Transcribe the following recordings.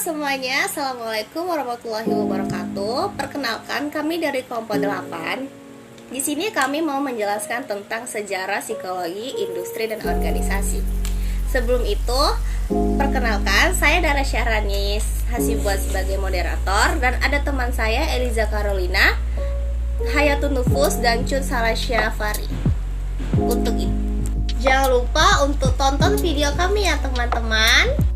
semuanya, Assalamualaikum warahmatullahi wabarakatuh. Perkenalkan, kami dari kelompok 8. Di sini kami mau menjelaskan tentang sejarah psikologi, industri, dan organisasi. Sebelum itu, perkenalkan, saya Dara Syahrani Hasibuan sebagai moderator, dan ada teman saya Eliza Carolina, Hayatun Nufus, dan Cun Salasya Fari. Untuk itu, jangan lupa untuk tonton video kami ya teman-teman.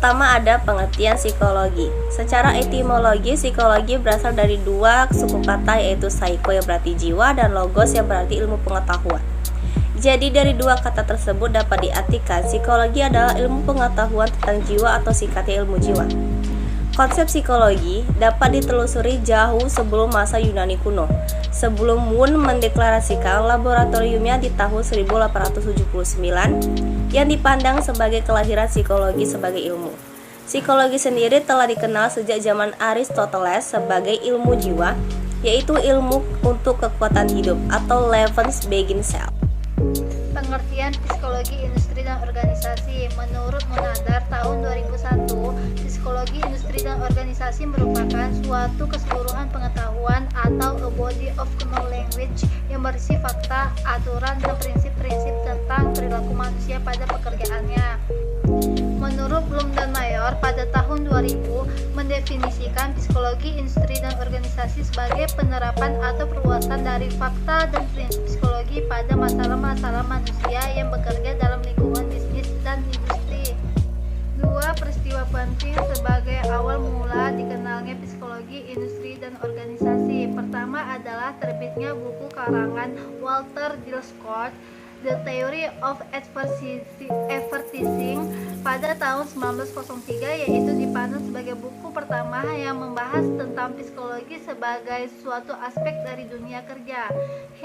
Pertama ada pengertian psikologi. Secara etimologi, psikologi berasal dari dua suku kata, yaitu psycho yang berarti jiwa dan logos yang berarti ilmu pengetahuan. Jadi dari dua kata tersebut dapat diartikan psikologi adalah ilmu pengetahuan tentang jiwa atau singkatnya ilmu jiwa. Konsep psikologi dapat ditelusuri jauh sebelum masa Yunani kuno, sebelum Wundt mendeklarasikan laboratoriumnya di tahun 1879 yang dipandang sebagai kelahiran psikologi sebagai ilmu. Psikologi sendiri telah dikenal sejak zaman Aristoteles sebagai ilmu jiwa, yaitu ilmu untuk kekuatan hidup atau Lebensbeginsel. Pengertian psikologi industri dan organisasi. Menurut Munandar tahun 2001, psikologi industri dan organisasi merupakan suatu keseluruhan pengetahuan atau a body of knowledge yang berisi fakta, aturan, dan prinsip-prinsip tentang perilaku manusia pada pekerjaannya. Menurut Bloom dan Mayor pada tahun 2000 mendefinisikan psikologi industri dan organisasi sebagai penerapan atau perluasan dari fakta dan prinsip psikologi pada masalah-masalah manusia yang bekerja dalam lingkungan bisnis dan industri. Dua peristiwa penting sebagai awal mula dikenalnya psikologi industri dan organisasi. Pertama adalah terbitnya buku karangan Walter D. Scott, The Theory of Advertising pada tahun 1903, yaitu dipandang sebagai buku pertama yang membahas tentang psikologi sebagai suatu aspek dari dunia kerja.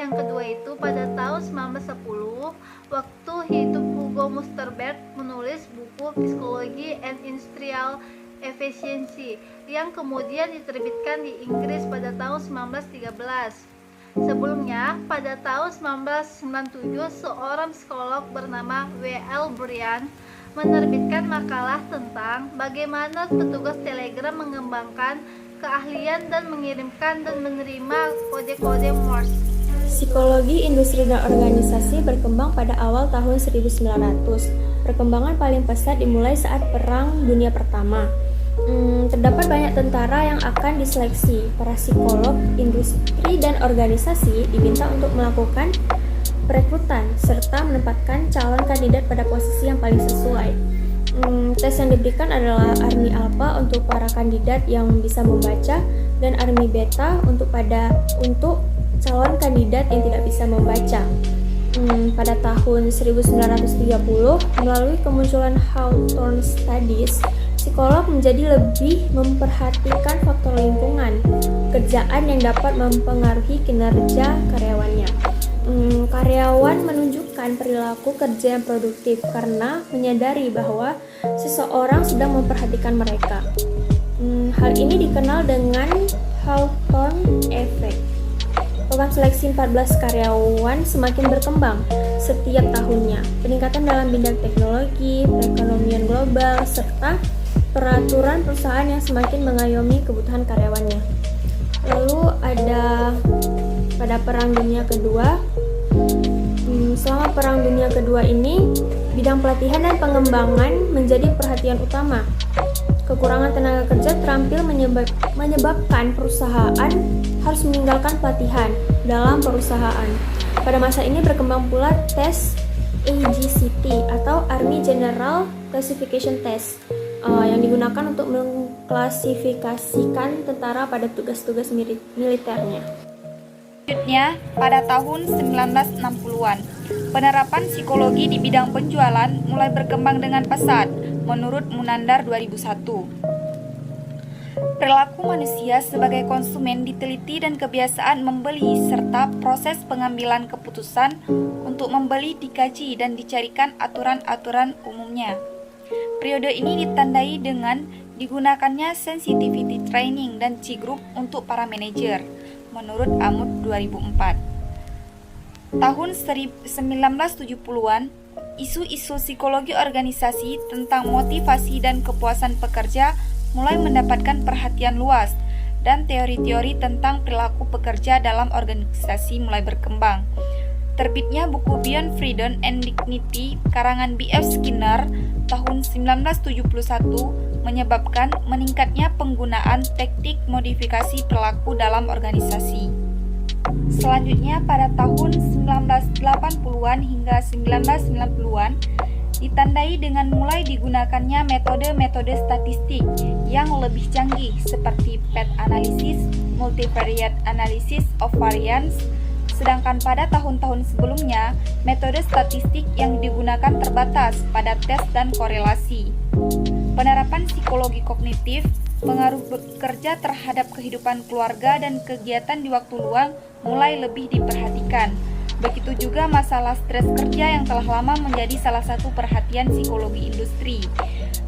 Yang kedua itu pada tahun 1910, waktu hidup Hugo Musterberg menulis buku Psychology and Industrial Efficiency yang kemudian diterbitkan di Inggris pada tahun 1913. Sebelumnya, pada tahun 1997, seorang psikolog bernama W.L. Bryan menerbitkan makalah tentang bagaimana petugas telegram mengembangkan keahlian dan mengirimkan dan menerima kode-kode Morse. Psikologi industri dan organisasi berkembang pada awal tahun 1900. Perkembangan paling pesat dimulai saat Perang Dunia Pertama. Terdapat banyak tentara yang akan diseleksi. Para psikolog industri dan organisasi diminta untuk melakukan perekrutan serta menempatkan calon kandidat pada posisi yang paling sesuai. Tes yang diberikan adalah Army Alpha untuk para kandidat yang bisa membaca dan Army Beta untuk calon kandidat yang tidak bisa membaca. Pada tahun 1930, melalui kemunculan Hawthorne Studies, psikolog menjadi lebih memperhatikan faktor lingkungan kerjaan yang dapat mempengaruhi kinerja karyawannya. Karyawan menunjukkan perilaku kerja yang produktif karena menyadari bahwa seseorang sedang memperhatikan mereka. Hal ini dikenal dengan Hawthorne Effect. Program seleksi 14 karyawan semakin berkembang setiap tahunnya. Peningkatan dalam bidang teknologi, perekonomian global, serta peraturan perusahaan yang semakin mengayomi kebutuhan karyawannya. Lalu ada pada Perang Dunia Kedua. Selama Perang Dunia Kedua ini, bidang pelatihan dan pengembangan menjadi perhatian utama. Kekurangan tenaga kerja terampil menyebabkan perusahaan harus meninggalkan pelatihan dalam perusahaan. Pada masa ini berkembang pula tes AGCT atau Army General Classification Test yang digunakan untuk mengklasifikasikan tentara pada tugas-tugas militernya. Selanjutnya, pada tahun 1960-an, penerapan psikologi di bidang penjualan mulai berkembang dengan pesat, menurut Munandar 2001. Perilaku manusia sebagai konsumen diteliti dan kebiasaan membeli serta proses pengambilan keputusan untuk membeli dikaji dan dicarikan aturan-aturan umumnya. Periode ini ditandai dengan digunakannya sensitivity training dan C-group untuk para manajer, menurut Amut 2004. Tahun 1970-an, isu-isu psikologi organisasi tentang motivasi dan kepuasan pekerja mulai mendapatkan perhatian luas dan teori-teori tentang perilaku pekerja dalam organisasi mulai berkembang. Terbitnya buku Beyond Freedom and Dignity karangan B.F. Skinner tahun 1971 menyebabkan meningkatnya penggunaan teknik modifikasi perilaku dalam organisasi. Selanjutnya pada tahun 1980-an hingga 1990-an ditandai dengan mulai digunakannya metode-metode statistik yang lebih canggih seperti PET analysis, multivariate analysis of variance, sedangkan pada tahun-tahun sebelumnya metode statistik yang digunakan terbatas pada tes dan korelasi. Penerapan psikologi kognitif, pengaruh bekerja terhadap kehidupan keluarga dan kegiatan di waktu luang mulai lebih diperhatikan. Begitu juga masalah stres kerja yang telah lama menjadi salah satu perhatian psikologi industri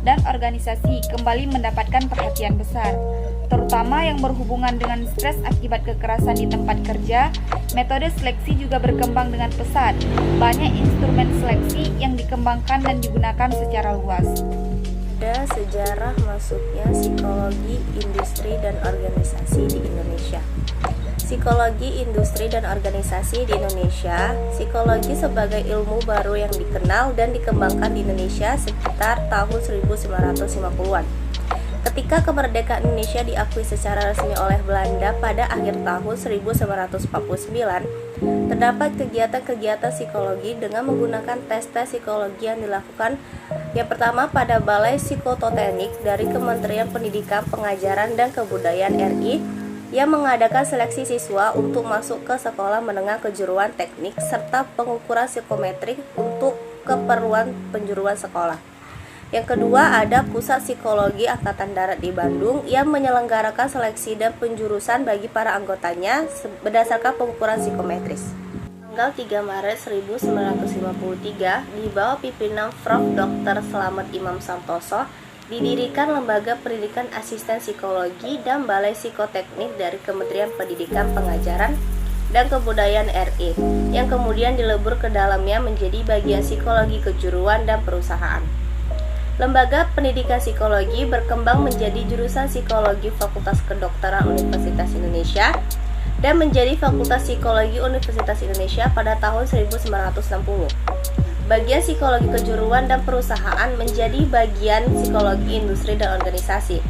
dan organisasi kembali mendapatkan perhatian besar, terutama yang berhubungan dengan stres akibat kekerasan di tempat kerja. Metode seleksi juga berkembang dengan pesat. Banyak instrumen seleksi yang dikembangkan dan digunakan secara luas. Ada sejarah masuknya psikologi industri dan organisasi di Indonesia. Psikologi industri dan organisasi di Indonesia. Psikologi sebagai ilmu baru yang dikenal dan dikembangkan di Indonesia sekitar tahun 1950-an. Ketika kemerdekaan Indonesia diakui secara resmi oleh Belanda pada akhir tahun 1949, terdapat kegiatan-kegiatan psikologi dengan menggunakan tes-tes psikologi yang dilakukan yang pertama pada Balai Psikoteknik dari Kementerian Pendidikan, Pengajaran, dan Kebudayaan RI yang mengadakan seleksi siswa untuk masuk ke sekolah menengah kejuruan teknik serta pengukuran psikometrik untuk keperluan penjuruan sekolah. Yang kedua ada Pusat Psikologi Angkatan Darat di Bandung yang menyelenggarakan seleksi dan penjurusan bagi para anggotanya berdasarkan pengukuran psikometris. Tanggal 3 Maret 1953 di bawah pimpinan Prof. Dr. Slamet Imam Santoso didirikan Lembaga Pendidikan Asisten Psikologi dan Balai Psikoteknik dari Kementerian Pendidikan, Pengajaran, dan Kebudayaan RI yang kemudian dilebur ke dalamnya menjadi bagian psikologi kejuruan dan perusahaan. Lembaga Pendidikan Psikologi berkembang menjadi jurusan Psikologi Fakultas Kedokteran Universitas Indonesia dan menjadi Fakultas Psikologi Universitas Indonesia pada tahun 1960. Bagian psikologi kejuruan dan perusahaan menjadi bagian psikologi industri dan organisasi.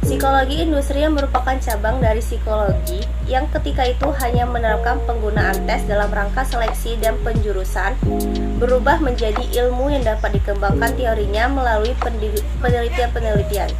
Psikologi industri yang merupakan cabang dari psikologi yang ketika itu hanya menerapkan penggunaan tes dalam rangka seleksi dan penjurusan berubah menjadi ilmu yang dapat dikembangkan teorinya melalui penelitian-penelitian.